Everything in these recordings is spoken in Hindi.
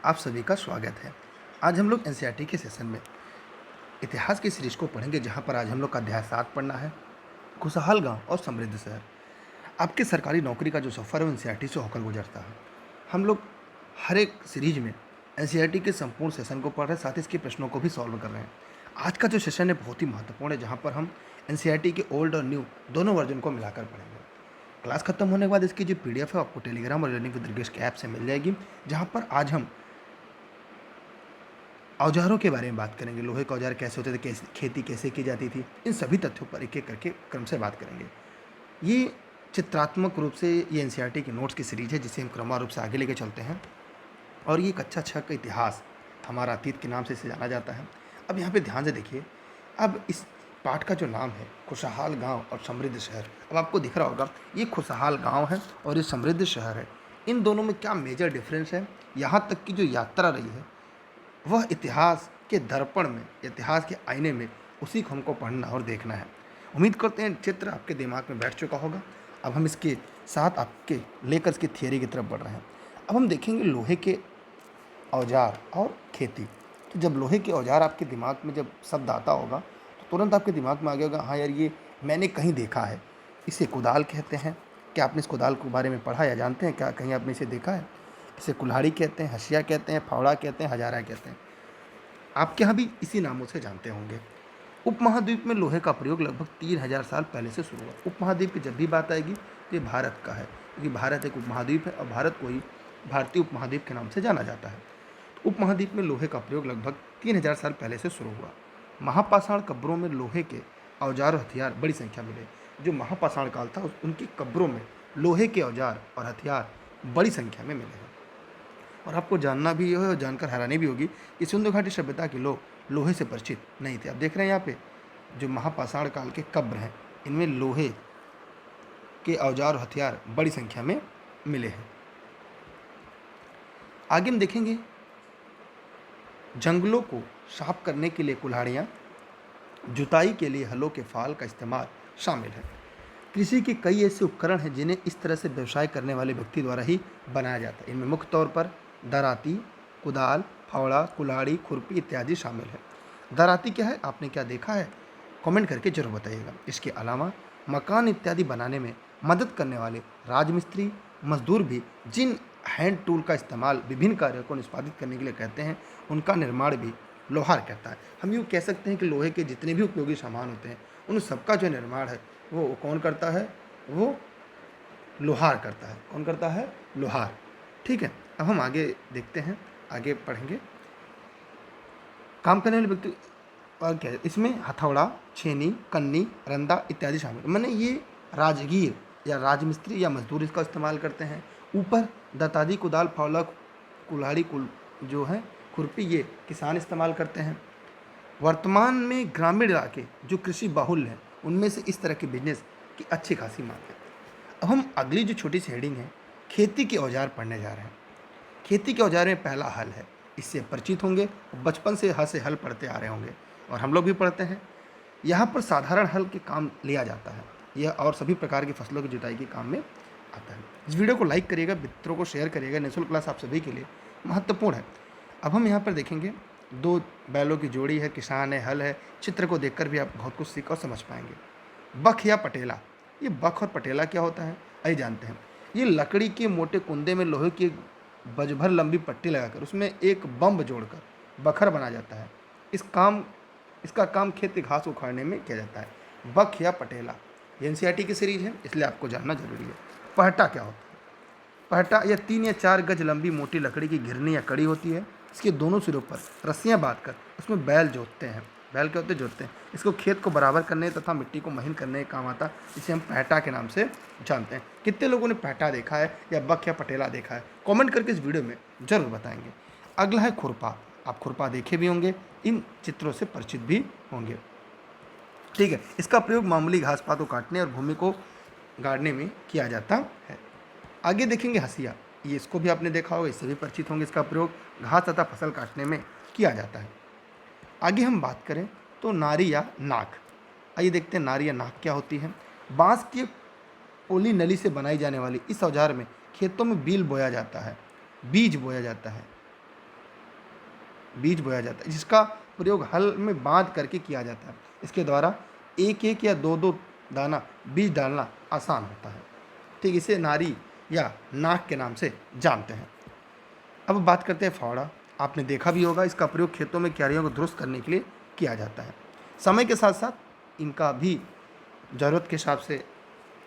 आप सभी का स्वागत है। आज हम लोग एनसीईआरटी के सेशन में इतिहास की सीरीज को पढ़ेंगे, जहाँ पर आज हम लोग का अध्याय 7 पढ़ना है, खुशहाल गांव और समृद्ध शहर। आपके सरकारी नौकरी का जो सफ़र है वो एनसीईआरटी से होकर गुजरता है। हम लोग हर एक सीरीज में एनसीईआरटी के संपूर्ण सेशन को पढ़ रहे हैं, साथ ही इसके प्रश्नों को भी सॉल्व कर रहे हैं। आज का जो सेशन है बहुत ही महत्वपूर्ण है, जहाँ पर हम एनसीईआरटी के ओल्ड और न्यू दोनों वर्जन को मिलाकर पढ़ेंगे। क्लास खत्म होने के बाद इसकी जो पीडीएफ है आपको टेलीग्राम और लर्निंग विद रिगेश के ऐप से मिल जाएगी, जहाँ पर आज हम औजारों के बारे में बात करेंगे। लोहे के औजार कैसे होते थे, कैसे खेती कैसे की जाती थी, इन सभी तथ्यों पर एक एक करके क्रम से बात करेंगे। ये चित्रात्मक रूप से ये एनसीईआरटी की नोट्स की सीरीज है, जिसे हम क्रमवार रूप से आगे लेके चलते हैं। और ये कक्षा 6 का इतिहास, हमारा अतीत के नाम से इसे जाना जाता है। अब यहाँ पे ध्यान से देखिए, अब इस पाठ का जो नाम है खुशहाल गांव और समृद्ध शहर, अब आपको दिख रहा होगा ये खुशहाल गांव है और ये समृद्ध शहर है। इन दोनों में क्या मेजर डिफरेंस है, यहाँ तक की जो यात्रा रही है वह इतिहास के दर्पण में, इतिहास के आईने में, उसी को हमको पढ़ना और देखना है। उम्मीद करते हैं चित्र आपके दिमाग में बैठ चुका होगा। अब हम इसके साथ आपके लेकर इसकी थियरी की तरफ बढ़ रहे हैं। अब हम देखेंगे लोहे के औजार और खेती। तो जब लोहे के औजार आपके दिमाग में जब शब्द आता होगा तो तुरंत आपके दिमाग में आ गया होगा, हाँ यार ये मैंने कहीं देखा है। इसे कुदाल कहते हैं। क्या आपने इस कुदाल के बारे में पढ़ा या जानते हैं? क्या कहीं आपने इसे देखा है? इसे कुल्हाड़ी कहते हैं, हसिया कहते हैं, फावड़ा कहते हैं, हजारा कहते हैं। आपके यहाँ भी इसी नामों से जानते होंगे। उपमहाद्वीप में लोहे का प्रयोग लगभग 3000 साल पहले से शुरू हुआ। उपमहाद्वीप की जब भी बात आएगी तो ये भारत का है, क्योंकि भारत एक उपमहाद्वीप है और भारत को ही भारतीय उपमहाद्वीप के नाम से जाना जाता है। तो उपमहाद्वीप में लोहे का प्रयोग लगभग 3000 साल पहले से शुरू हुआ। महापाषाण कब्रों में लोहे के औजार और हथियार बड़ी संख्या मिले। जो महापाषाण काल था उनकी कब्रों में लोहे के औजार और हथियार बड़ी संख्या में मिले हैं। और आपको जानना भी है और जानकर हैरानी भी होगी कि सिंधु घाटी सभ्यता के लोग लोहे से परिचित नहीं थे। आप देख रहे हैं यहाँ पे जो महापाषाण काल के कब्र हैं, इनमें लोहे के औजार और हथियार बड़ी संख्या में मिले हैं। आगे हम देखेंगे जंगलों को साफ करने के लिए कुल्हाड़ियाँ, जुताई के लिए हलों के फाल का इस्तेमाल शामिल है। कृषि के कई ऐसे उपकरण हैं जिन्हें इस तरह से व्यवसाय करने वाले व्यक्ति द्वारा ही बनाया जाता है। इनमें मुख्य तौर पर दराती, कुदाल, फावड़ा, कुल्हाड़ी, खुरपी इत्यादि शामिल है। दराती क्या है, आपने क्या देखा है? कमेंट करके जरूर बताइएगा। इसके अलावा मकान इत्यादि बनाने में मदद करने वाले राजमिस्त्री, मजदूर भी जिन हैंड टूल का इस्तेमाल विभिन्न कार्यों को निष्पादित करने के लिए कहते हैं, उनका निर्माण भी लोहार करता है। हम यूँ कह सकते हैं कि लोहे के जितने भी उपयोगी सामान होते हैं उन सबका जो निर्माण है वो कौन करता है? वो लोहार करता है। कौन करता है? लोहार। ठीक है, अब हम आगे देखते हैं, आगे पढ़ेंगे। काम करने वाले व्यक्ति और क्या है? इसमें हथौड़ा, छेनी, कन्नी, रंदा इत्यादि शामिल। मैंने ये राजगीर या राजमिस्त्री या मजदूर इसका इस्तेमाल करते हैं। ऊपर दतादी, कुदाल, फावड़ा, कुल्हाड़ी, जो है खुरपी, ये किसान इस्तेमाल करते हैं। वर्तमान में ग्रामीण इलाके जो कृषि बाहुल हैं उनमें से इस तरह के बिजनेस की अच्छी खासी मांग है। अब हम अगली जो छोटी सी हेडिंग है, खेती के औजार पढ़ने जा रहे हैं। खेती के औजार में पहला हल है, इससे परिचित होंगे। बचपन से ह से हल पढ़ते आ रहे होंगे और हम लोग भी पढ़ते हैं। यहाँ पर साधारण हल के काम लिया जाता है, यह और सभी प्रकार की फसलों की जुताई के काम में आता है। इस वीडियो को लाइक करिएगा, मित्रों को शेयर करिएगा। निःशुल्क क्लास आप सभी के लिए महत्वपूर्ण है। अब हम यहाँ पर देखेंगे 2 बैलों की जोड़ी है, किसान है, हल है। चित्र को देखकर भी आप बहुत कुछ सीख और समझ पाएंगे। बख या पटेला, ये बख और पटेला क्या होता है आइए जानते हैं। ये लकड़ी के मोटे कुंदे में लोहे की बजभर लंबी पट्टी लगाकर उसमें एक बम्ब जोड़कर बखर बना जाता है। इसका काम खेत की घास उखाड़ने में किया जाता है। बख या पटेला ये एनसीईआरटी की सीरीज है, इसलिए आपको जानना जरूरी है। पहटा क्या होता है? पहटा यह 3 या 4 गज लंबी मोटी लकड़ी की घिरनी या कड़ी होती है। इसके दोनों सिरों पर रस्सियां बांधकर उसमें बैल जोतते हैं। बैल क्या होते हैं? जोतते हैं। इसको खेत को बराबर करने तथा मिट्टी को महीन करने के काम आता है, इसे हम पहटा के नाम से जानते हैं। कितने लोगों ने पहटा देखा है या बख या पटेला देखा है? कमेंट करके इस वीडियो में जरूर बताएंगे। अगला है खुरपा। आप खुरपा देखे भी होंगे, इन चित्रों से परिचित भी होंगे। ठीक है, इसका प्रयोग मामूली घास पात को काटने और भूमि को गाड़ने में किया जाता है। आगे देखेंगे हसिया, ये इसको भी आपने देखा होगा, इससे भी परिचित होंगे। इसका प्रयोग घास तथा फसल काटने में किया जाता है। आगे हम बात करें तो नारी या नाक। आइए देखते हैं नारी या नाक क्या होती है। बांस की पोली नली से बनाई जाने वाली इस औजार में खेतों में बीज बोया जाता है। बीज बोया जाता है, जिसका प्रयोग हल में बांध करके किया जाता है। इसके द्वारा एक एक या दो दो दाना बीज डालना आसान होता है। ठीक इसे नारी या नाक के नाम से जानते हैं। अब बात करते हैं फावड़ा। आपने देखा भी होगा, इसका प्रयोग खेतों में क्यारियों को दुरुस्त करने के लिए किया जाता है। समय के साथ साथ इनका भी ज़रूरत के हिसाब से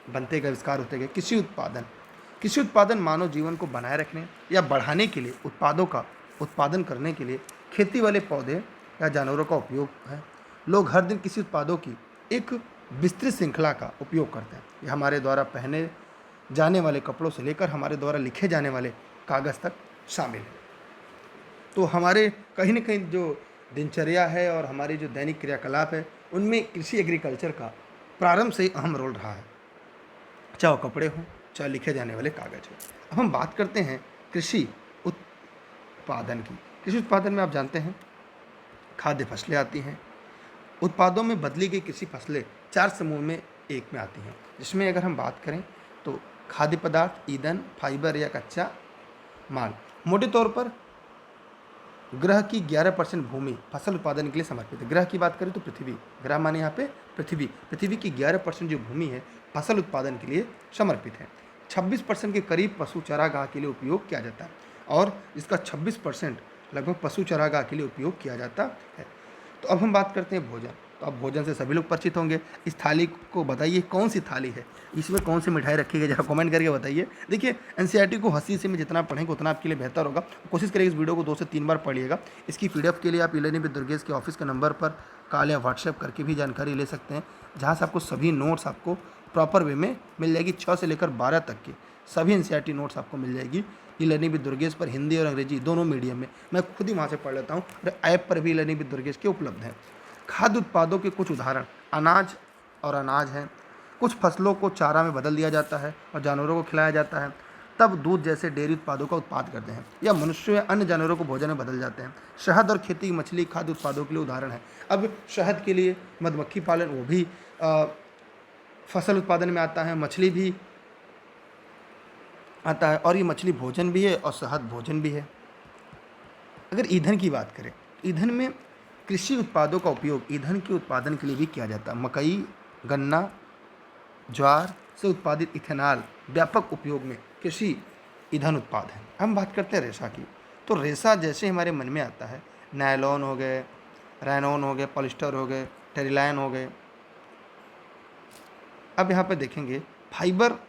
बनते गए, आविष्कार होते गए। कृषि उत्पादन मानव जीवन को बनाए रखने या बढ़ाने के लिए उत्पादों का उत्पादन करने के लिए खेती वाले पौधे या जानवरों का उपयोग है। लोग हर दिन कृषि उत्पादों की एक विस्तृत श्रृंखला का उपयोग करते हैं। ये हमारे द्वारा पहने जाने वाले कपड़ों से लेकर हमारे द्वारा लिखे जाने वाले कागज़ तक शामिल है। तो हमारे कहीं न कहीं जो दिनचर्या है और हमारी जो दैनिक क्रियाकलाप है, उनमें कृषि एग्रीकल्चर का प्रारंभ से ही अहम रोल रहा है, चाहे वो कपड़े हों, चाहे लिखे जाने वाले कागज़ हों। अब हम बात करते हैं कृषि उत्पादन की। कृषि उत्पादन में आप जानते हैं खाद्य फसलें आती हैं। उत्पादों में बदली गई कृषि फसलें 4 समूह में एक में आती हैं, जिसमें अगर हम बात करें तो खाद्य पदार्थ, ईंधन, फाइबर या कच्चा माल। मोटे तौर पर ग्रह की 11% भूमि फसल उत्पादन के लिए समर्पित है। ग्रह की बात करें तो पृथ्वी, ग्रह माने यहाँ पे पृथ्वी की 11% जो भूमि है फसल उत्पादन के लिए समर्पित है। 26% के करीब पशु चारागाह के लिए उपयोग किया जाता है और इसका 26% लगभग पशु चारागाह के लिए उपयोग किया जाता है। तो अब हम बात करते हैं भोजन। तो अब भोजन से सभी लोग परिचित होंगे। इस थाली को बताइए कौन सी थाली है, इसमें कौन सी मिठाई रखी गई, जरा कमेंट करके बताइए। देखिए एनसीईआरटी को हंसी से में जितना पढ़ेंगे उतना आपके लिए बेहतर होगा। कोशिश करिए इस वीडियो को 2 से 3 बार पढ़िएगा। इसकी पीडीएफ के लिए आप ई-लर्निंग विद दुर्गेश के ऑफिस के नंबर पर कॉल या व्हाट्सएप करके भी जानकारी ले सकते हैं, जहाँ से आपको सभी नोट्स आपको प्रॉपर वे में मिल जाएगी। 6 से लेकर 12 तक की सभी एनसीईआरटी नोट्स आपको मिल जाएगी ई-लर्निंग विद दुर्गेश पर, हिंदी और अंग्रेजी दोनों मीडियम में। मैं खुद ही वहाँ से पढ़ लेता हूँ और ऐप पर भी ई-लर्निंग विद दुर्गेश के उपलब्ध हैं। खाद्य उत्पादों के कुछ उदाहरण अनाज और अनाज हैं। कुछ फसलों को चारा में बदल दिया जाता है और जानवरों को खिलाया जाता है, तब दूध जैसे डेयरी उत्पादों का उत्पाद करते हैं, या मनुष्यों या अन्य जानवरों को भोजन में बदल जाते हैं। शहद और खेती की मछली खाद्य उत्पादों के लिए उदाहरण है। अब शहद के लिए मधुमक्खी पालन वो भी फसल उत्पादन में आता है, मछली भी आता है, और ये मछली भोजन भी है और शहद भोजन भी है। अगर ईंधन की बात करें, ईंधन में कृषि उत्पादों का उपयोग ईंधन के उत्पादन के लिए भी किया जाता है। मकई, गन्ना, ज्वार से उत्पादित इथेनॉल व्यापक उपयोग में कृषि ईंधन उत्पाद है। हम बात करते हैं रेशा की। तो रेशा जैसे हमारे मन में आता है, नायलॉन हो गए, रैनॉन हो गए, पॉलिस्टर हो गए, टेरिलाइन हो गए। अब यहाँ पे देखेंगे फाइबर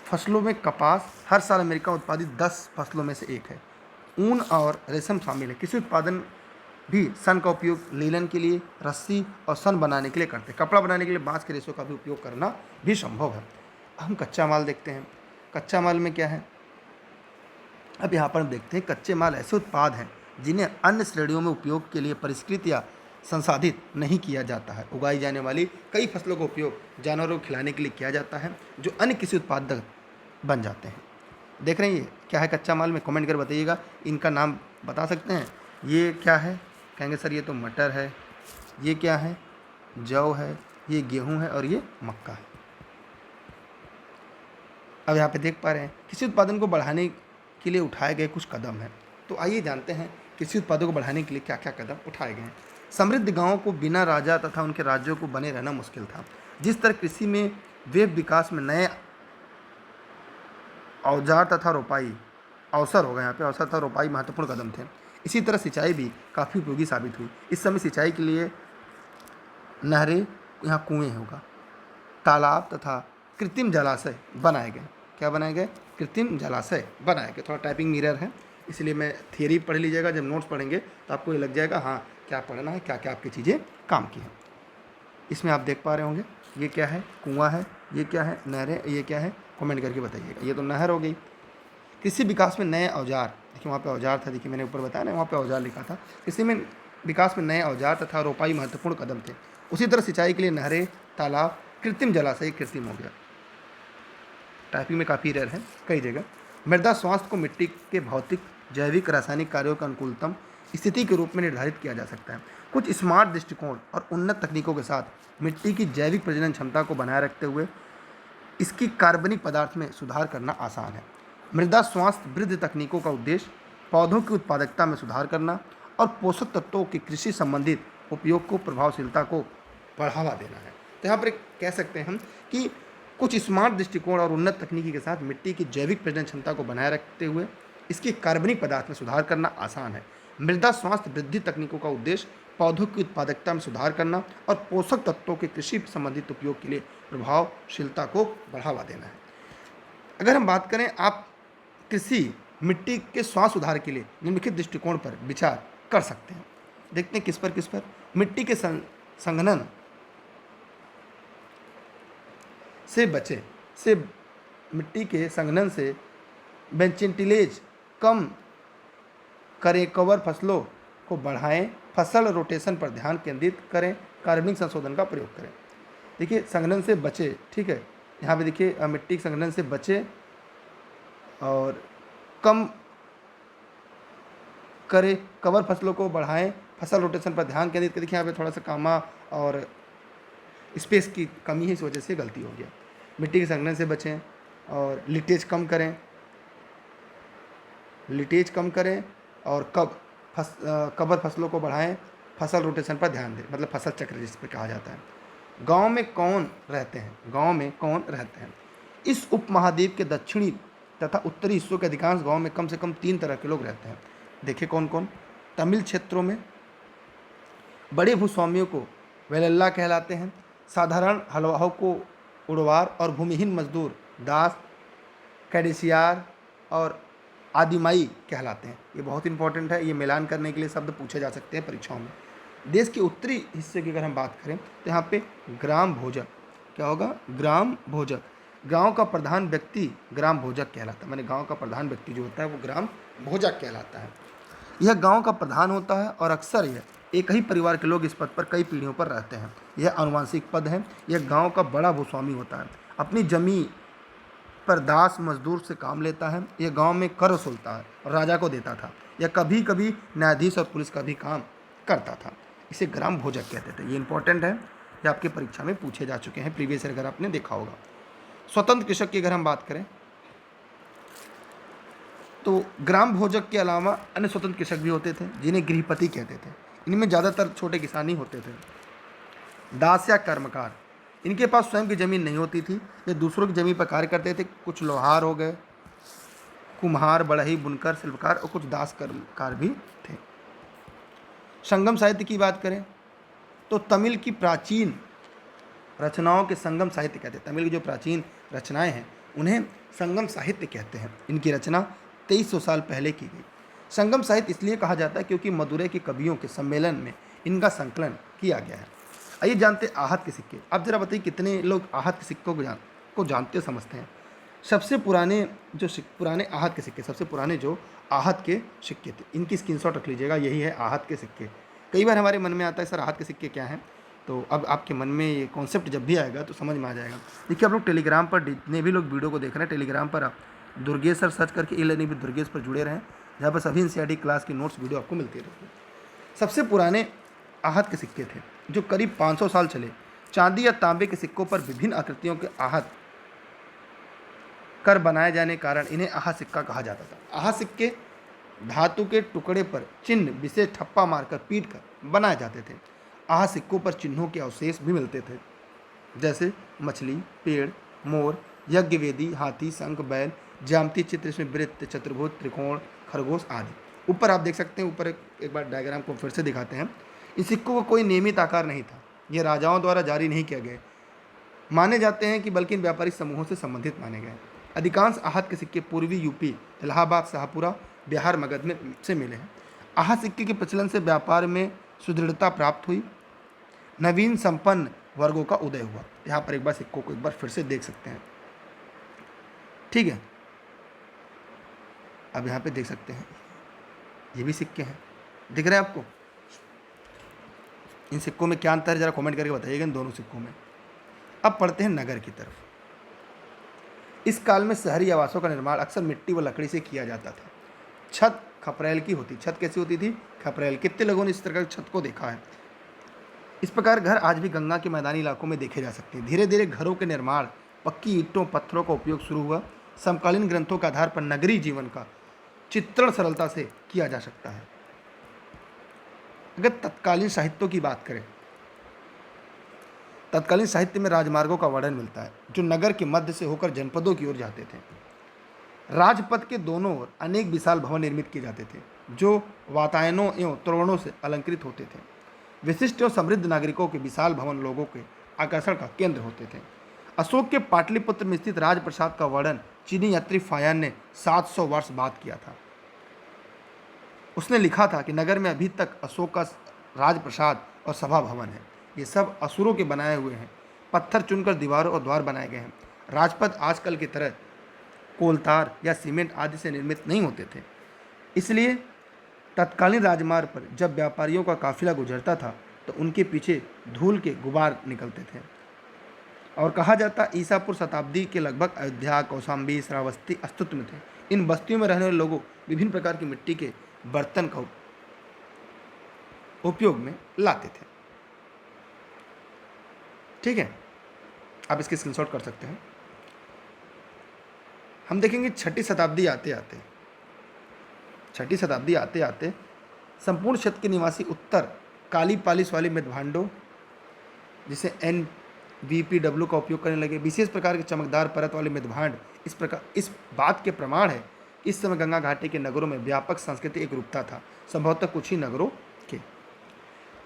फसलों में कपास हर साल अमेरिका उत्पादित 10 फसलों में से एक है। ऊन और रेशम शामिल है। कृषि उत्पादन भी सन का उपयोग लीलन के लिए, रस्सी और सन बनाने के लिए करते हैं। कपड़ा बनाने के लिए बांस के रेशों का भी उपयोग करना भी संभव है। हम कच्चा माल देखते हैं। कच्चा माल में क्या है, अब यहाँ पर हम देखते हैं कच्चे माल ऐसे उत्पाद हैं जिन्हें अन्य श्रेणियों में उपयोग के लिए परिष्कृत या संसाधित नहीं किया जाता है। उगाई जाने वाली कई फसलों का उपयोग जानवरों को खिलाने के लिए किया जाता है, जो अन्य कृषि उत्पाद बन जाते हैं। देख रहे हैं ये क्या है कच्चा माल में, कमेंट कर बताइएगा। इनका नाम बता सकते हैं, ये क्या है, कहेंगे सर ये तो मटर है, ये क्या है, जौ है, ये गेहूं है और ये मक्का है। अब यहाँ पे देख पा रहे हैं कृषि उत्पादन को बढ़ाने के लिए उठाए गए कुछ कदम हैं। तो आइए जानते हैं कृषि उत्पादों को बढ़ाने के लिए क्या क्या कदम उठाए गए हैं। समृद्ध गांवों को बिना राजा तथा उनके राज्यों को बने रहना मुश्किल था। जिस तरह कृषि में वेब विकास में नए औजार तथा रोपाई अवसर हो गए, यहाँ पे अवसर तथा रोपाई महत्वपूर्ण कदम थे। इसी तरह सिंचाई भी काफ़ी उपयोगी साबित हुई। इस समय सिंचाई के लिए नहरें, यहाँ कुएँ होगा, तालाब तथा कृत्रिम जलाशय बनाए गए। क्या बनाए गए, कृत्रिम जलाशय बनाए गए। थोड़ा टाइपिंग मिरर है इसलिए मैं थियरी पढ़ लीजिएगा, जब नोट्स पढ़ेंगे तो आपको ये लग जाएगा हाँ क्या पढ़ना है, क्या क्या आपकी चीज़ें काम की हैं। इसमें आप देख पा रहे होंगे ये क्या है, कुआँ है, ये क्या है, नहरें, ये क्या है, कमेंट करके बताइएगा। ये तो नहर हो गई। कृषि विकास में नए औजार, देखिए वहाँ पे औजार था, देखिए मैंने ऊपर बताया ना वहाँ पे औजार लिखा था। कृषि में विकास में नए औजार तथा रोपाई महत्वपूर्ण कदम थे। उसी तरह सिंचाई के लिए नहरें, तालाब, कृत्रिम जलाशय कृत्रिम हो गया। टाइपिंग में काफ़ी एरर है कई जगह। मृदा स्वास्थ्य को मिट्टी के भौतिक, जैविक, रासायनिक कार्यों का अनुकूलतम स्थिति के रूप में निर्धारित किया जा सकता है। कुछ स्मार्ट दृष्टिकोण और उन्नत तकनीकों के साथ मिट्टी की जैविक प्रजनन क्षमता को बनाए रखते हुए इसकी कार्बनिक पदार्थ में सुधार करना आसान है। मृदा स्वास्थ्य वृद्धि तकनीकों का उद्देश्य पौधों की उत्पादकता में सुधार करना और पोषक तत्वों के कृषि संबंधित उपयोग को प्रभावशीलता को बढ़ावा देना है। तो यहाँ पर एक कह सकते हैं हम कि कुछ स्मार्ट दृष्टिकोण और उन्नत तकनीकी के साथ मिट्टी की जैविक प्रजनन क्षमता को बनाए रखते हुए इसके कार्बनिक पदार्थ में सुधार करना आसान है। मृदा स्वास्थ्य वृद्धि तकनीकों का उद्देश्य पौधों की उत्पादकता में सुधार करना और पोषक तत्वों के कृषि संबंधित उपयोग के लिए प्रभावशीलता को बढ़ावा देना है। अगर हम बात करें, आप कृषि मिट्टी के स्वास्थ्य सुधार के लिए निम्नलिखित दृष्टिकोण पर विचार कर सकते हैं। देखते हैं किस पर। मिट्टी के संघनन से बचे से मिट्टी के संघनन से बेंचेंटिलेज कम करें, कवर फसलों को बढ़ाएं, फसल रोटेशन पर ध्यान केंद्रित करें, कार्बनिक संशोधन का प्रयोग करें। देखिए संघनन से बचे, ठीक है, यहाँ पे देखिए मिट्टी के संघनन से बचे और कम करें, कवर फसलों को बढ़ाएं, फसल रोटेशन पर ध्यान केंद्रित करें। देखिए यहाँ पे थोड़ा सा कामा और स्पेस की कमी है, इस वजह से गलती हो गया। मिट्टी के संघनन से बचें और लीकेज कम करें, और कवर फसलों को बढ़ाएं, फसल रोटेशन पर ध्यान दें, मतलब फसल चक्र जिस पर कहा जाता है। गांव में कौन रहते हैं? इस उपमहाद्वीप के दक्षिणी तथा उत्तरी हिस्सों के अधिकांश गांव में कम से कम 3 तरह के लोग रहते हैं। देखिए कौन कौन। तमिल क्षेत्रों में बड़े भूस्वामियों को वेलल्ला कहलाते हैं। साधारण हलवाहों को उड़वार और भूमिहीन मजदूर दास, कैडेसियार और आदिमाई कहलाते हैं। ये बहुत इंपॉर्टेंट है, ये मिलान करने के लिए शब्द पूछे जा सकते हैं परीक्षाओं में। देश के उत्तरी हिस्से की अगर हम बात करें तो यहाँ पे ग्राम भोजक, क्या होगा? ग्राम भोजक। गांव का प्रधान व्यक्ति ग्राम भोजक कहलाता है, मैंने गांव का प्रधान व्यक्ति जो होता है वो ग्राम भोजक कहलाता है। यह गांव का प्रधान होता है और अक्सर यह एक ही परिवार के लोग इस पद पर कई पीढ़ियों पर रहते हैं। यह आनुवंशिक पद है। यह गांव का बड़ा भूस्वामी होता है, अपनी जमीन पर दास मजदूर से काम लेता है। यह गांव में कर वसूलता है और राजा को देता था। यह कभी कभी न्यायाधीश और पुलिस का भी काम करता था। इसे ग्राम भोजक कहते थे। ये इंपॉर्टेंट है, ये आपके परीक्षा में पूछे जा चुके हैं प्रीवियस ईयर, अगर आपने देखा होगा। स्वतंत्र कृषक की अगर हम बात करें तो ग्राम भोजक के अलावा अन्य स्वतंत्र कृषक भी होते थे जिन्हें गृहपति कहते थे। इनमें ज़्यादातर छोटे किसान ही होते थे। दास या कर्मकार, इनके पास स्वयं की ज़मीन नहीं होती थी, ये दूसरों की ज़मीन पर कार्य करते थे। कुछ लोहार हो गए, कुम्हार, बढ़ई, बुनकर, शिल्पकार और कुछ दास कर्मकार भी थे। संगम साहित्य की बात करें तो तमिल की प्राचीन रचनाओं के संगम साहित्य कहते हैं। तमिल की जो प्राचीन रचनाएं हैं उन्हें संगम साहित्य कहते हैं। इनकी रचना 2300 साल पहले की गई। संगम साहित्य इसलिए कहा जाता है क्योंकि मदुरै के कवियों के सम्मेलन में इनका संकलन किया गया है। आइए जानते हैं आहत के सिक्के। अब जरा बताइए कितने लोग आहत के सिक्कों को जानते समझते हैं। सबसे पुराने पुराने आहत के सिक्के, सबसे पुराने जो आहत के सिक्के थे, इनकी स्क्रीनशॉट रख लीजिएगा। यही है आहत के सिक्के। कई बार हमारे मन में आता है सर आहत के सिक्के क्या हैं, तो अब आपके मन में ये कॉन्सेप्ट जब भी आएगा तो समझ में आ जाएगा। देखिए आप लोग टेलीग्राम पर जितने भी लोग वीडियो को देख रहे हैं, टेलीग्राम पर आप दुर्गेश सर सर्च करके ई-लर्निंग विद दुर्गेश पर जुड़े रहें, जहाँ पर सभी एनसीईआरटी क्लास की नोट्स वीडियो आपको मिलती रहेगी। सबसे पुराने आहत के सिक्के थे जो करीब 500 साल चले। चांदी या तांबे के सिक्कों पर विभिन्न आकृतियों के आहत कर बनाए जाने के कारण इन्हें आहत सिक्का कहा जाता था। आहत सिक्के धातु के टुकड़े पर चिन्ह विशेष ठप्पा मारकर पीट कर बनाए जाते थे। आहत सिक्कों पर चिन्हों के अवशेष भी मिलते थे, जैसे मछली, पेड़, मोर, यज्ञवेदी, हाथी, शंख, बैल, ज्यामितीय चित्र, इसमें वृत्त, चतुर्भुज, त्रिकोण, खरगोश आदि। ऊपर आप देख सकते हैं, ऊपर एक बार डायग्राम को फिर से दिखाते हैं। इन सिक्कों को कोई नियमित आकार नहीं था, ये राजाओं द्वारा जारी नहीं किए गए माने जाते हैं कि बल्कि इन व्यापारिक समूहों से संबंधित माने गए। अधिकांश आहत के सिक्के पूर्वी यूपी, इलाहाबाद, शाहपुरा, बिहार, मगध में से मिले हैं। आहत सिक्के के प्रचलन से व्यापार में सुदृढ़ता प्राप्त हुई, नवीन संपन्न वर्गों का उदय हुआ। यहाँ पर एक बार सिक्कों को एक बार फिर से देख सकते हैं, ठीक है। अब यहाँ पे देख सकते हैं ये भी सिक्के हैं, दिख रहे हैं आपको। इन सिक्कों में क्या अंतर है जरा कमेंट करके बताइएगा इन दोनों सिक्कों में। अब पढ़ते हैं नगर की तरफ। इस काल में शहरी आवासों का निर्माण अक्सर मिट्टी व लकड़ी से किया जाता था। छत खपरेल की होती। छत कैसी होती थी? खपरेल। कितने लोगों ने इस तरह की छत को देखा है? इस प्रकार घर आज भी गंगा के मैदानी इलाकों में देखे जा सकते हैं। धीरे धीरे घरों के निर्माण पक्की ईंटों, पत्थरों का उपयोग शुरू हुआ। समकालीन ग्रंथों के आधार पर नगरीय जीवन का चित्रण सरलता से किया जा सकता है। अगर तत्कालीन साहित्यों की बात करें, तत्कालीन साहित्य में राजमार्गों का वर्णन मिलता है जो नगर के मध्य से होकर जनपदों की ओर जाते थे। राजपथ के दोनों ओर अनेक विशाल भवन निर्मित किए जाते थे जो वातायनों एवं तोरणों से अलंकृत होते थे। विशिष्ट और समृद्ध नागरिकों के विशाल भवन लोगों के आकर्षण का केंद्र होते थे। अशोक के पाटलिपुत्र में स्थित राजप्रसाद का वर्णन चीनी यात्री फायान ने 700 वर्ष बाद किया था। उसने लिखा था कि नगर में अभी तक अशोक का राजप्रसाद और सभा भवन है। ये सब असुरों के बनाए हुए हैं। पत्थर चुनकर दीवारों और द्वार बनाए गए हैं। राजपथ आजकल की तरह कोलतार या सीमेंट आदि से निर्मित नहीं होते थे। इसलिए तत्कालीन राजमार्ग पर जब व्यापारियों का काफिला गुजरता था तो उनके पीछे धूल के गुबार निकलते थे। और कहा जाता ईसापुर शताब्दी के लगभग अयोध्या, कौशाम्बी, श्रावस्ती अस्तित्व में थे। इन बस्तियों में रहने वाले लोगों विभिन्न प्रकार की मिट्टी के बर्तन का उपयोग में लाते थे। ठीक है, आप इसकी स्क्रीनशॉट कर सकते हैं। हम देखेंगे छठी शताब्दी आते आते संपूर्ण क्षेत्र के निवासी उत्तर काली पालिश वाले मृदभांडों जिसे NVPW का उपयोग करने लगे। विशेष प्रकार के चमकदार परत वाले मृदभांड इस बात के प्रमाण है। इस समय गंगा घाटी के नगरों में व्यापक सांस्कृतिक एकरूपता था। संभवतः कुछ ही नगरों के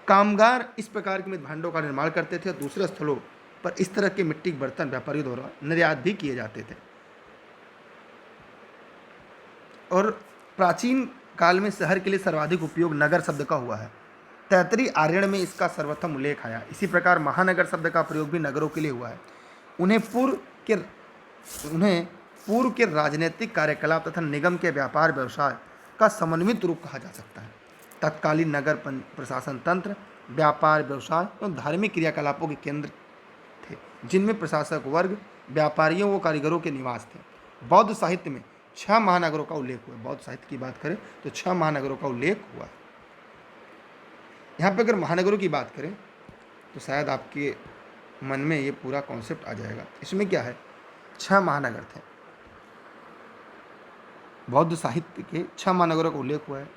कामगार इस प्रकार के मृदभांडों का निर्माण करते थे और दूसरे स्थलों पर इस तरह के मिट्टी के बर्तन व्यापारियों द्वारा निर्यात भी किए जाते थे। और प्राचीन काल में शहर के लिए सर्वाधिक उपयोग नगर शब्द का हुआ है। तैतरी आर्यण में इसका सर्वप्रथम उल्लेख आया। इसी प्रकार महानगर शब्द का प्रयोग भी नगरों के लिए हुआ है। उन्हें पूर्व के राजनीतिक कार्यकलाप तथा निगम के व्यापार व्यवसाय का समन्वित रूप कहा जा सकता है। तत्कालीन नगर प्रशासन तंत्र व्यापार व्यवसाय एवं धार्मिक क्रियाकलापों के केंद्र थे जिनमें प्रशासक वर्ग, व्यापारियों व कारीगरों के निवास थे। बौद्ध साहित्य में 6 महानगरों का उल्लेख हुआ है। बौद्ध साहित्य की बात करें तो 6 महानगरों का उल्लेख हुआ है। यहाँ पे अगर महानगरों की बात करें तो शायद आपके मन में ये पूरा कॉन्सेप्ट आ जाएगा। इसमें क्या है, 6 महानगर थे। बौद्ध साहित्य के 6 महानगरों का उल्लेख हुआ है।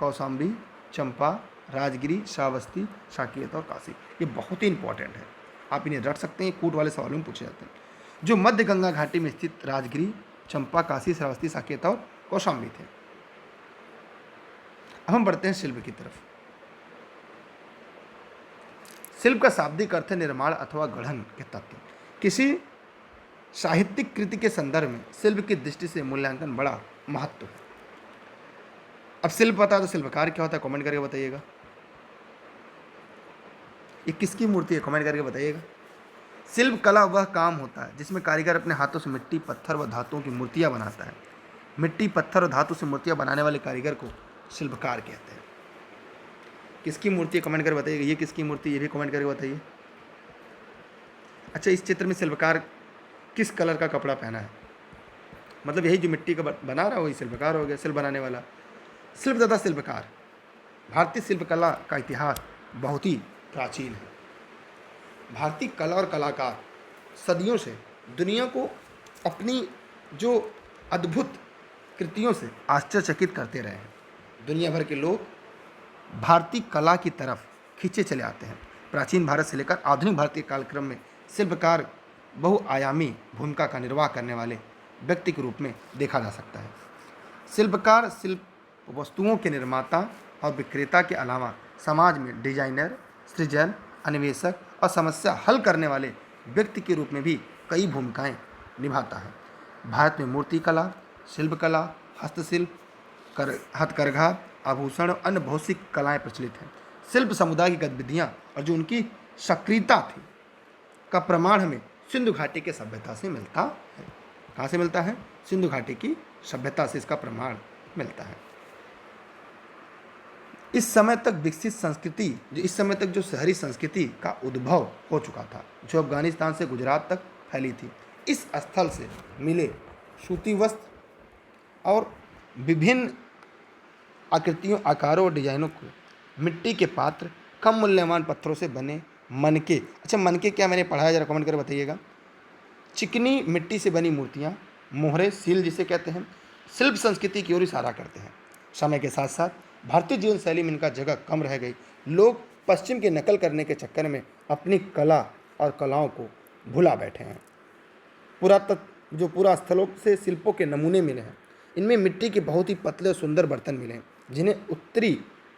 कौशाम्बी, चंपा, राजगिरी, श्रावस्ती, साकेत और काशी। ये बहुत ही इंपॉर्टेंट है, आप इन्हें रट सकते हैं, कूट वाले सवालों में पूछे जाते हैं। जो मध्य गंगा घाटी में स्थित राजगिरी, चंपा, काशी, श्रावस्ती, साकेत और कौशाम्बी थे। अब हम बढ़ते हैं शिल्प की तरफ। शिल्प का शाब्दिक अर्थ है निर्माण अथवा गढ़न के तत्व। किसी साहित्यिक कृति के संदर्भ में शिल्प की दृष्टि से मूल्यांकन बड़ा महत्व है। अब शिल्प पता तो शिल्पकार क्या होता है, कमेंट करके बताइएगा। ये किसकी मूर्ति है, कमेंट करके बताइएगा। शिल्प कला वह काम होता है जिसमें कारीगर अपने हाथों से मिट्टी, पत्थर व धातुओं की मूर्तियां बनाता है। मिट्टी, पत्थर और धातु से मूर्तियां बनाने वाले कारीगर को शिल्पकार कहते हैं। किसकी मूर्ति है, कमेंट करके बताइएगा। ये किसकी मूर्ति, ये भी कमेंट करके बताइए। अच्छा, इस चित्र में शिल्पकार किस कलर का कपड़ा पहना है, मतलब यही जो मिट्टी का बना रहा है वही शिल्पकार हो गया, शिल्प बनाने वाला। शिल्प तथा शिल्पकार, भारतीय शिल्पकला का इतिहास बहुत ही प्राचीन है। भारतीय कला और कलाकार सदियों से दुनिया को अपनी जो अद्भुत कृतियों से आश्चर्यचकित करते रहे हैं। दुनिया भर के लोग भारतीय कला की तरफ खींचे चले आते हैं। प्राचीन भारत से लेकर आधुनिक भारतीय कालक्रम में शिल्पकार बहुआयामी भूमिका का निर्वाह करने वाले व्यक्ति के रूप में देखा जा सकता है। शिल्पकार शिल्प वस्तुओं के निर्माता और विक्रेता के अलावा समाज में डिजाइनर, सृजन, अन्वेषक और समस्या हल करने वाले व्यक्ति के रूप में भी कई भूमिकाएं निभाता है। भारत में मूर्तिकला, शिल्पकला, हस्तशिल्प, हथकरघा, आभूषण और अन्य बहुत सी कलाएँ प्रचलित हैं। शिल्प समुदाय की गतिविधियाँ और जो उनकी सक्रियता थी का प्रमाण हमें सिंधु घाटी के सभ्यता से मिलता है। कहाँ से मिलता है? सिंधु घाटी की सभ्यता से इसका प्रमाण मिलता है। इस समय तक विकसित संस्कृति, इस समय तक जो शहरी संस्कृति का उद्भव हो चुका था, जो अफगानिस्तान से गुजरात तक फैली थी, इस स्थल से मिले सूती वस्त्र और विभिन्न आकृतियों, आकारों और डिजाइनों को, मिट्टी के पात्र, कम मूल्यवान पत्थरों से बने मनके, अच्छा मनके क्या मैंने पढ़ा है जरा कमेंट कर बताइएगा। चिकनी मिट्टी से बनी मूर्तियाँ, मोहरे, सील जिसे कहते हैं, शिल्प संस्कृति की ओर इशारा करते हैं। समय के साथ साथ भारतीय जीवन शैली में इनका जगह कम रह गई। लोग पश्चिम की नकल करने के चक्कर में अपनी कला और कलाओं को भुला बैठे हैं। पुरातत्व जो पूरा स्थलों से शिल्पों के नमूने मिले हैं, इनमें मिट्टी के बहुत ही पतले और सुंदर बर्तन मिले हैं, जिन्हें उत्तरी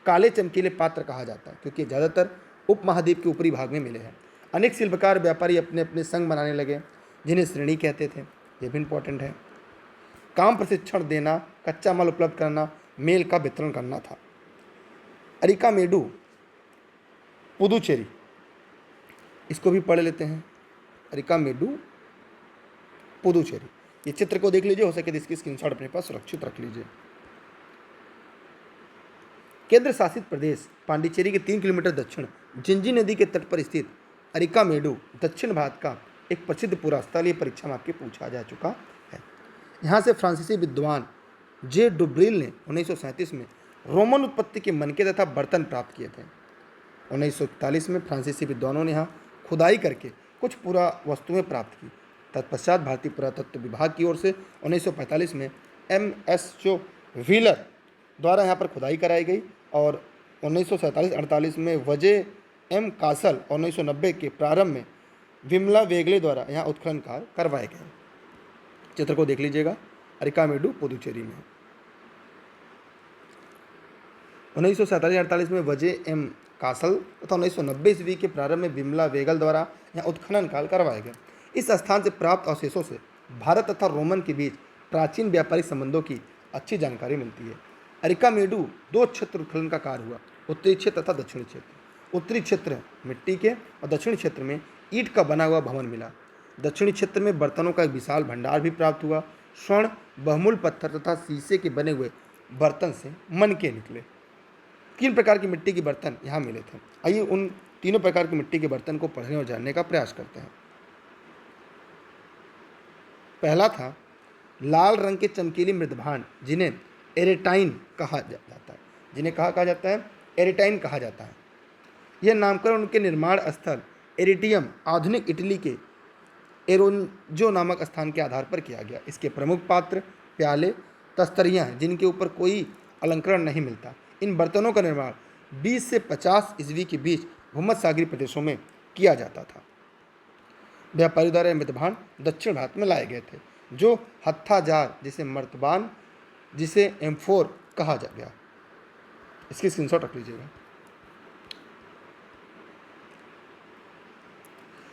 काले चमकीले पात्र कहा जाता है, क्योंकि ज़्यादातर उपमहाद्वीप के ऊपरी भाग में मिले हैं। अनेक शिल्पकार व्यापारी अपने अपने संघ बनाने लगे, जिन्हें श्रेणी कहते थे। ये भी इंपॉर्टेंट है। काम प्रशिक्षण देना, कच्चा माल उपलब्ध करना, मेल का वितरण करना था। अरिकामेडू पुदुचेरी, इसको भी पढ़ लेते हैं। अरिकामेडू पुदुचेरी, ये चित्र को देख लीजिए, हो सके तो इसकी स्क्रीनशॉट अपने पास सुरक्षित रख लीजिए। केंद्र शासित प्रदेश पांडिचेरी के 3 किलोमीटर दक्षिण जिंजी नदी के तट पर स्थित अरिकामेडू दक्षिण भारत का एक प्रसिद्ध पुरास्थल। ये परीक्षा में आपके पूछा जा चुका है। यहाँ से फ्रांसीसी विद्वान जे डुब्रिल ने 1937 में रोमन उत्पत्ति के मनके तथा बर्तन प्राप्त किए थे। 1941 में फ्रांसीसी विद्वानों ने यहाँ खुदाई करके कुछ पुरा वस्तुएं प्राप्त की। तत्पश्चात भारतीय पुरातत्व विभाग की ओर से 1945 में MS जो व्हीलर द्वारा यहाँ पर खुदाई कराई गई और 1947-48 में वजे M कासल और 1990 के प्रारंभ में विमला वेगले द्वारा यहाँ उत्खनन कार्य करवाए गए। चित्र को देख लीजिएगा, अरिकामेडू पुदुचेरी में। 1947-48 में वजे M कासल तथा 1990 ईस्वी के प्रारंभ में विमला वेगल द्वारा यहाँ उत्खनन कार्य करवाए गए। इस स्थान से प्राप्त अवशेषों से भारत तथा रोमन के बीच प्राचीन व्यापारिक संबंधों की अच्छी जानकारी मिलती है। अरिकामेडू 2 क्षेत्र उत्खनन का कार्य हुआ, उत्तरी क्षेत्र तथा दक्षिणी क्षेत्र। उत्तरी क्षेत्र मिट्टी के और दक्षिणी क्षेत्र में ईंट का बना हुआ भवन मिला। दक्षिणी क्षेत्र में बर्तनों का एक विशाल भंडार भी प्राप्त हुआ। स्वर्ण, बहुमूल्य पत्थर तथा शीशे के बने हुए बर्तन से मनके निकले। 3 प्रकार की मिट्टी के बर्तन यहाँ मिले थे। आइए उन तीनों प्रकार की मिट्टी के बर्तन को पढ़ने और जानने का प्रयास करते हैं। पहला था लाल रंग के चमकीली मृदभांड, जिन्हें एरेटाइन कहा जाता है। एरेटाइन कहा जाता है। यह नामकरण उनके निर्माण स्थल एरिटियम, आधुनिक इटली के एरोंजो नामक स्थान के आधार पर किया गया। इसके प्रमुख पात्र, प्याले, तस्तरियाँ हैं, जिनके ऊपर कोई अलंकरण नहीं मिलता। इन बर्तनों का निर्माण 20 से 50 ईस्वी के बीच भूमध्यसागरीय प्रदेशों में किया जाता था। व्यापारी द्वारा मृदभांड दक्षिण भारत में लाए गए थे, जो हत्था जार, जिसे मर्तबान, जिसे एम्फोर कहा जा गया। इसकी स्क्रीनशॉट रख लीजिएगा।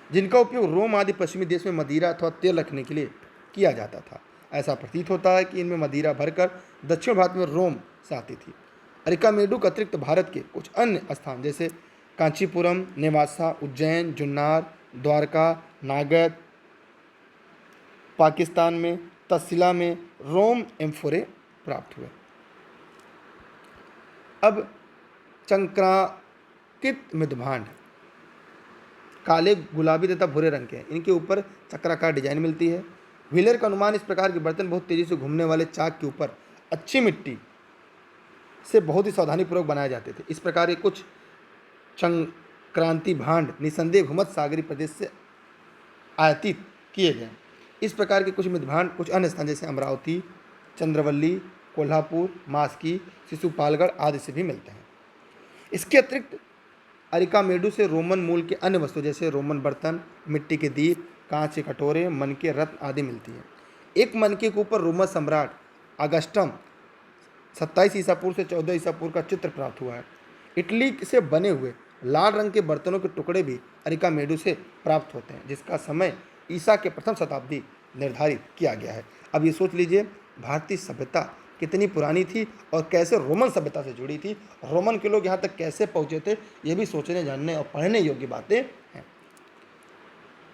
जिनका उपयोग रोम आदि पश्चिमी देश में मदिरा अथवा तेल रखने के लिए किया जाता था। ऐसा प्रतीत होता है कि इनमें मदिरा भरकर दक्षिण भारत में रोम से आती थी। अरिकामेडू के अतिरिक्त भारत के कुछ अन्य स्थान जैसे कांचीपुरम, नेवासा, उज्जैन, जुन्नार, द्वारका, नागद, पाकिस्तान में तसिला में रोम एम्फोरे प्राप्त हुए। अब चक्राकृत मृदभांड काले, गुलाबी तथा भूरे रंग के हैं। इनके ऊपर चक्राकार डिजाइन मिलती है। व्हीलर का अनुमान, इस प्रकार के बर्तन बहुत तेजी से घूमने वाले चाक के ऊपर अच्छी मिट्टी से बहुत ही सावधानीपूर्वक बनाए जाते थे। इस प्रकार के कुछ चक्रांति भांड निसंदेह भूमध्यसागरीय प्रदेश से आयातित किए गए। इस प्रकार के कुछ मृदभांड कुछ अन्य स्थान जैसे अमरावती, चंद्रवल्ली, कोल्हापुर, मास्की, शिशुपालगढ़ आदि से भी मिलते हैं। इसके अतिरिक्त अरिकामेडू से रोमन मूल के अन्य वस्तु जैसे रोमन बर्तन, मिट्टी के दीप, कांच के कटोरे, मनके, रत्न आदि मिलती है। एक मनके के ऊपर रोमन सम्राट अगस्टम 27 ईसा पूर्व से 14 ईसा पूर्व का चित्र प्राप्त हुआ है। इटली से बने हुए लाल रंग के बर्तनों के टुकड़े भी अरिकामेडू से प्राप्त होते हैं, जिसका समय ईसा के प्रथम शताब्दी निर्धारित किया गया है। अब ये सोच लीजिए भारतीय सभ्यता कितनी पुरानी थी और कैसे रोमन सभ्यता से जुड़ी थी। रोमन के लोग यहाँ तक कैसे पहुँचे थे, ये भी सोचने, जानने और पढ़ने योग्य बातें हैं।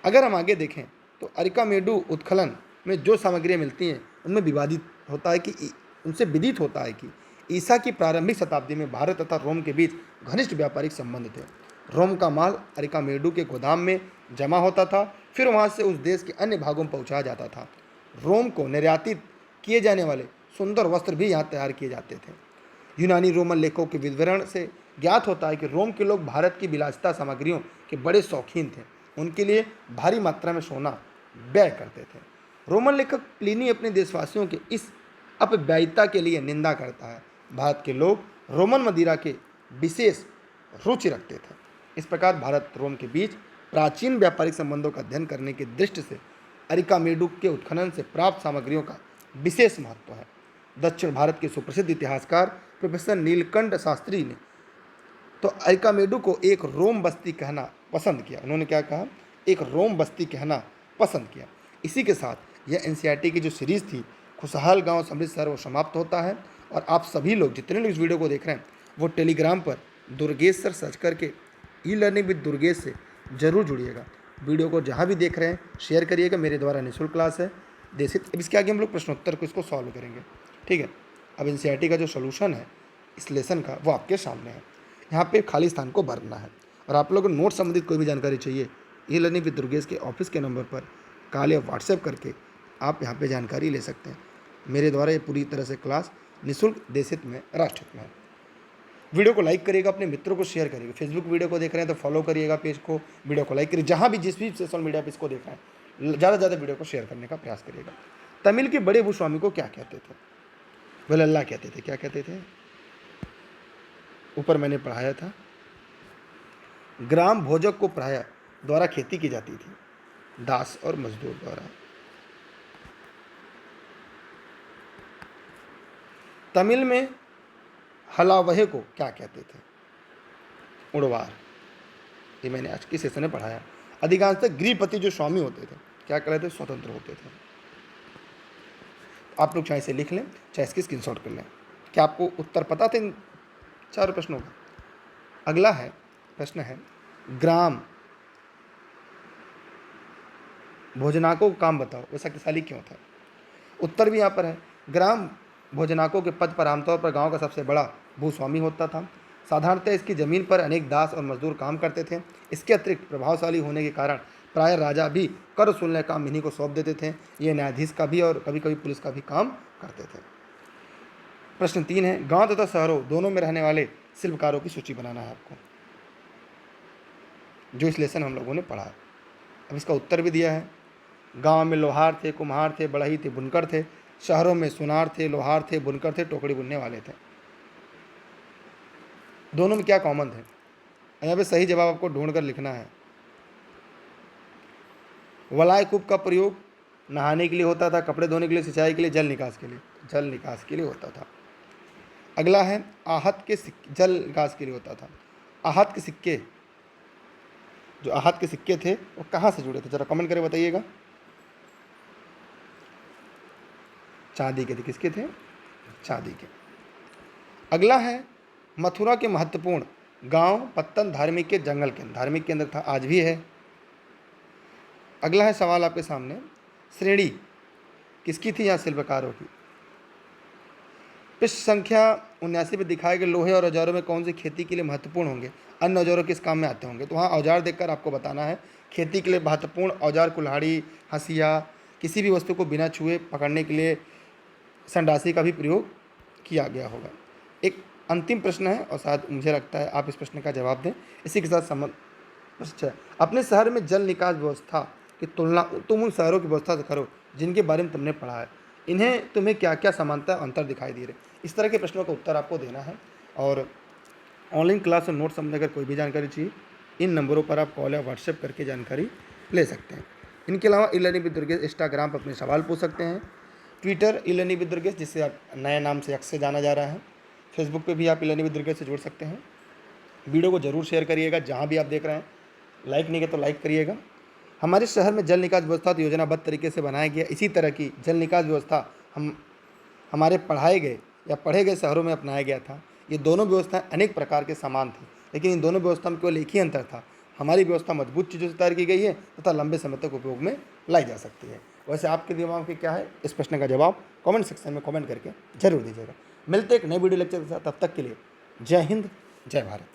अगर हम आगे देखें तो अरिकामेडू उत्खनन में जो सामग्रियाँ मिलती हैं उनमें विदित होता है कि ईसा की प्रारंभिक शताब्दी में भारत तथा रोम के बीच घनिष्ठ व्यापारिक संबंध थे। रोम का माल अरिकामेडू के गोदाम में जमा होता था, फिर वहाँ से उस देश के अन्य भागों में पहुँचाया जाता था। रोम को निर्यातित किए जाने वाले सुंदर वस्त्र भी यहाँ तैयार किए जाते थे। यूनानी रोमन लेखकों के विवरण से ज्ञात होता है कि रोम के लोग भारत की विलासिता सामग्रियों के बड़े शौकीन थे। उनके लिए भारी मात्रा में सोना व्यय करते थे। रोमन लेखक प्लिनी अपने देशवासियों के इस अपव्ययिता के लिए निंदा करता है। भारत के लोग रोमन मदिरा के विशेष रुचि रखते थे। इस प्रकार भारत रोम के बीच प्राचीन व्यापारिक संबंधों का अध्ययन करने की दृष्टि से अरिकामेडुक के उत्खनन से प्राप्त सामग्रियों का विशेष महत्व है। दक्षिण भारत के सुप्रसिद्ध इतिहासकार प्रोफेसर नीलकंठ शास्त्री ने तो अरिकामेडु को एक रोम बस्ती कहना पसंद किया। उन्होंने क्या कहा? एक रोम बस्ती कहना पसंद किया। इसी के साथ यह एनसीईआरटी की जो सीरीज़ थी खुशहाल गांव समृद्ध शहर वो समाप्त होता है। और आप सभी लोग जितने लोग इस वीडियो को देख रहे हैं वो टेलीग्राम पर दुर्गेश सर सर्च करके ई लर्निंग विद दुर्गेश से ज़रूर जुड़िएगा। वीडियो को जहाँ भी देख रहे हैं शेयर करिएगा। मेरे द्वारा निःशुल्क क्लास है देशित। अब इसके आगे हम लोग प्रश्नोत्तर को इसको सॉल्व करेंगे, ठीक है। अब एनसीईआरटी का जो सोल्यूशन है इस लेसन का वो आपके सामने है। यहाँ पे खाली स्थान को भरना है। और आप लोगों को नोट संबंधित कोई भी जानकारी चाहिए ई लर्निंग विद दुर्गेश के ऑफिस के नंबर पर कॉल या व्हाट्सएप करके आप यहाँ पे जानकारी ले सकते हैं। मेरे द्वारा ये पूरी तरह से क्लास निःशुल्क देशित में राष्ट्रहित में है। वीडियो को लाइक करिएगा, अपने मित्रों को शेयर करिएगा। फेसबुक वीडियो को देख रहे हैं तो फॉलो करिएगा पेज को, वीडियो को लाइक करिए। जहाँ भी जिस भी सोशल मीडिया पर इसको देख रहे हैं ज़्यादा से ज़्यादा वीडियो को शेयर करने का प्रयास करिएगा। तमिल के बड़े भूस्वामी को क्या कहते थे? वह अल्लाह कहते थे। क्या कहते थे? ऊपर मैंने पढ़ाया था। ग्राम भोजक को प्रायः द्वारा खेती की जाती थी, दास और मजदूर द्वारा। तमिल में हलावहे को क्या कहते थे? उड़वार। ये मैंने आज के सेशन में पढ़ाया। अधिकांशतः गृहपति जो स्वामी होते थे क्या कहते थे? स्वतंत्र होते थे। आप लोग चाहे इसे लिख लें चाहे इसकी स्क्रीनशॉट कर लें। क्या आपको उत्तर पता थे इन चारों प्रश्नों का? अगला है प्रश्न है ग्राम भोजनाको का काम बताओ, वह शक्तिशाली क्यों था? उत्तर भी यहाँ पर है। ग्राम भोजनाको के पद पर आमतौर पर गांव का सबसे बड़ा भूस्वामी होता था। साधारणतः इसकी ज़मीन पर अनेक दास और मजदूर काम करते थे। इसके अतिरिक्त प्रभावशाली होने के कारण प्राय राजा भी कर वसूलने का काम इन्हीं को सौंप देते थे। ये न्यायाधीश का भी और कभी कभी पुलिस का भी काम करते थे। प्रश्न 3 है गांव तथा शहरों दोनों में रहने वाले शिल्पकारों की सूची बनाना है आपको, जो इस लेसन हम लोगों ने पढ़ा है। अब इसका उत्तर भी दिया है। गांव में लोहार थे, कुम्हार थे, बढ़ई थे, बुनकर थे। शहरों में सुनार थे, लोहार थे, बुनकर थे, टोकरी बुनने वाले थे। दोनों में क्या कॉमन थे? यहाँ पे सही जवाब आपको ढूंढ कर लिखना है। वलाय कूप का प्रयोग नहाने के लिए होता था, कपड़े धोने के लिए, सिंचाई के लिए, जल निकास के लिए। जल निकास के लिए होता था। अगला है आहत के सिक्के, जल निकास के लिए होता था। आहत के सिक्के, जो आहत के सिक्के थे वो कहाँ से जुड़े थे? जरा कमेंट करके बताइएगा। चांदी के थे। किसके थे? चांदी के। अगला है मथुरा के महत्वपूर्ण गांव पत्तन धार्मिक के जंगल केंद्र। धार्मिक केंद्र था, आज भी है। अगला है सवाल आपके सामने श्रेणी किसकी थी? यहाँ शिल्पकारों की। पृष्ठ संख्या 79 में दिखाए गए लोहे और औजारों में कौन से खेती के लिए महत्वपूर्ण होंगे? अन्य औजारों किस काम में आते होंगे? तो वहाँ औजार देखकर आपको बताना है। खेती के लिए महत्वपूर्ण औजार कुल्हाड़ी, हंसिया, किसी भी वस्तु को बिना छुए पकड़ने के लिए संडासी का भी प्रयोग किया गया होगा। एक अंतिम प्रश्न है और शायद मुझे लगता है आप इस प्रश्न का जवाब दें। इसी के साथ संबंध अच्छा, अपने शहर में जल निकास व्यवस्था की तुलना तुम उन शहरों की व्यवस्था से करो जिनके बारे में तुमने पढ़ा है। इन्हें तुम्हें क्या क्या समानता अंतर दिखाई दे रहे? इस तरह के प्रश्नों का उत्तर आपको देना है। और ऑनलाइन क्लास और नोट समझ अगर कोई भी जानकारी चाहिए इन नंबरों पर आप कॉल या व्हाट्सएप करके जानकारी ले सकते हैं। इनके अलावा e learning with Durgesh Instagram पर अपने सवाल पूछ सकते हैं। Twitter e learning with Durgesh, जिससे आप नए नाम से अक्सर जाना जा रहा है। फेसबुक पे भी आप ई लर्निंग विद दुर्गेश से जुड़ सकते हैं। वीडियो को जरूर शेयर करिएगा जहाँ भी आप देख रहे हैं। लाइक नहीं किया तो लाइक करिएगा। हमारे शहर में जल निकास व्यवस्था तो योजनाबद्ध तरीके से बनाया गया। इसी तरह की जल निकास व्यवस्था हमारे पढ़ाए गए या पढ़े गए शहरों में अपनाया गया था। ये दोनों व्यवस्थाएं अनेक प्रकार के समान थी, लेकिन इन दोनों व्यवस्था में केवल एक ही अंतर था। हमारी व्यवस्था मजबूत चीज़ों से तैयार की गई है तथा लंबे समय तक उपयोग में लाई जा सकती है। वैसे आपके दिमाग में क्या है? इस प्रश्न का जवाब कमेंट सेक्शन में कमेंट करके जरूर दीजिएगा। मिलते एक नए वीडियो लेक्चर के साथ, तब तक के लिए जय हिंद, जय भारत।